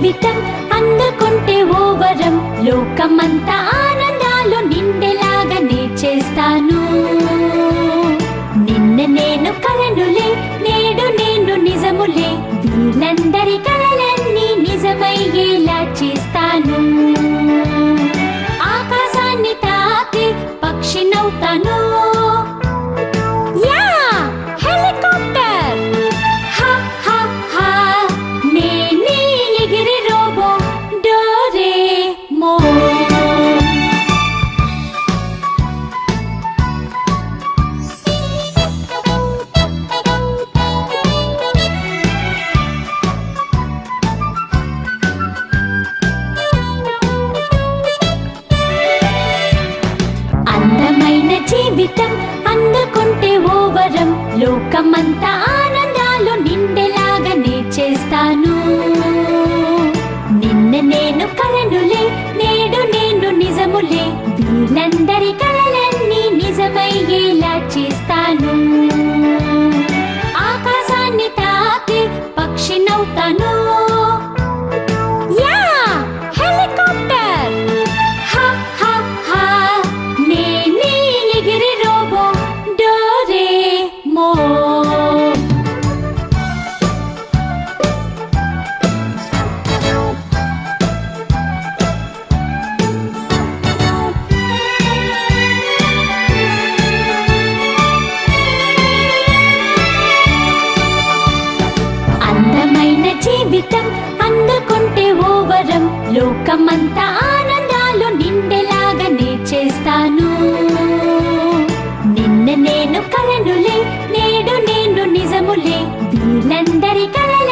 జీవితం అందుకుంటే ఓ వరం, లోకమంతా ఆనందాలు నిండేలాగా నే చేస్తాను. నిన్న నేను కలనులే, నేడు నేను నిజములే, వీళ్ళందరి కలలన్నీ నిజమయ్యేలా చేస్తాను. ఆకాశాన్ని తాకి పక్షినవుతాను. జీవితం అందుకుంటే ఓ వరం, లోకమంతా ఆనందాలు నిండేలాగా నే చేస్తాను. నిన్న నేను కలనులే, నేడు నేను నిజములే, వీళ్ళందరి కలలన్నీ నిజమయ్యేలా చేస్తాను. ఆకాశాన్ని తాకి పక్షినవుతాను. జీవితం అందుకుంటే ఓ వరం, లోకమంతా ఆనందాలు నిండేలాగా నే చేస్తాను. నిన్న నేను కలనులే, నేడు నేను నిజములే, వీళ్ళందరి కలలు